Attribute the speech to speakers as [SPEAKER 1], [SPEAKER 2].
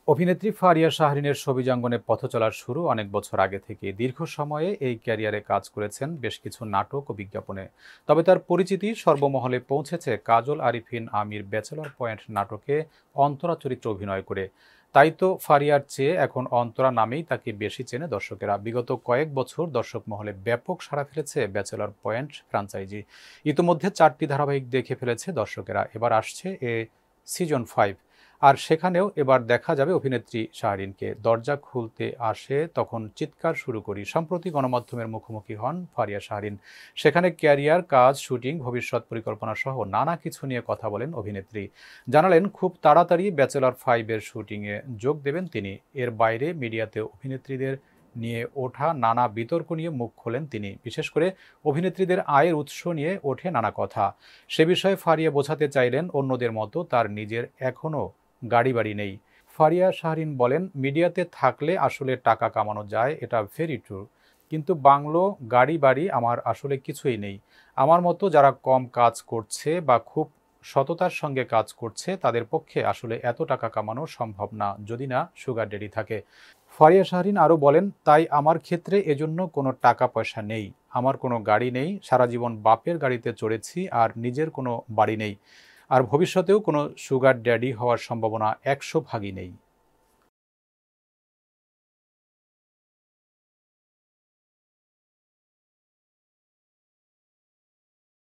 [SPEAKER 1] অভিনেত্রী ফারিয়া শাহরিনের ছবিজাঙ্গনে পথ চলার শুরু অনেক বছর আগে থেকে। দীর্ঘ সময়ে এই ক্যারিয়ারে কাজ করেছেন বেশ কিছু নাটক ও বিজ্ঞাপনে। তবে তার পরিচিতি সর্বমহলে পৌঁছেছে কাজল আরিফিন আমির ব্যাচেলর পয়েন্ট নাটকে অন্তরা চরিত্রে অভিনয় করে। তাই তো ফারিয়ার চেয়ে এখন অন্তরা নামেই তাকে বেশি চেনে দর্শকেরা। বিগত কয়েক বছর দর্শক মহলে ব্যাপক সাড়া ফেলেছে ব্যাচেলর পয়েন্ট ফ্র্যাঞ্চাইজি। ইতোমধ্যে 4টি ধারাবাহিক দেখে ফেলেছে দর্শকেরা। এবার আসছে সিজন 5। আর সেখানেও এবার দেখা যাবে অভিনেত্রী শাহরিনকে। দরজা খুলতে আসে তখন চিৎকার শুরু করি। সম্প্রতি গণমাধ্যমের মুখোমুখি হন ফারিয়া শাহরিন। সেখানে ক্যারিয়ার, কাজ, শুটিং, ভবিষ্যৎ পরিকল্পনা সহ নানা কিছু নিয়ে কথা বলেন অভিনেত্রী। জানালেন খুব তাড়াতাড়ি ব্যাচেলর 5-এর শুটিংয়ে যোগ দেবেন তিনি। এর বাইরে মিডিয়াতে অভিনেত্রীদের নিয়ে ওঠা নানা বিতর্ক নিয়ে মুখ খোলেন তিনি। বিশেষ করে অভিনেত্রীদের আয়ের উৎস নিয়ে ওঠে নানা কথা। সে বিষয়ে ফারিয়া বোঝাতে চাইলেন অন্যদের মতো তার নিজের এখনও গাড়ি বাড়ি নেই। ফারিয়া শাহরিন বলেন, মিডিয়াতে থাকলে আসলে টাকা কামানো যায়, এটা ভেরি ট্রু। কিন্তু বাংলো, গাড়ি বাড়ি আমার আসলে কিছুই নেই। আমার মতো যারা কম কাজ করছে বা খুব সততার সঙ্গে কাজ করছে তাদের পক্ষে আসলে এত টাকা কামানো সম্ভব না যদি না সুগার ড্যাডি থাকে। ফারিয়া শাহরিন আরও বলেন, তাই আমার ক্ষেত্রে এজন্য কোনো টাকা পয়সা নেই। আমার কোনো গাড়ি নেই, সারা জীবন বাপের গাড়িতে চড়েছি, আর নিজের কোনো বাড়ি নেই। আর ভবিষ্যতেও কোনো সুগার ড্যাডি হওয়ার সম্ভাবনা 100 ভাগই নেই।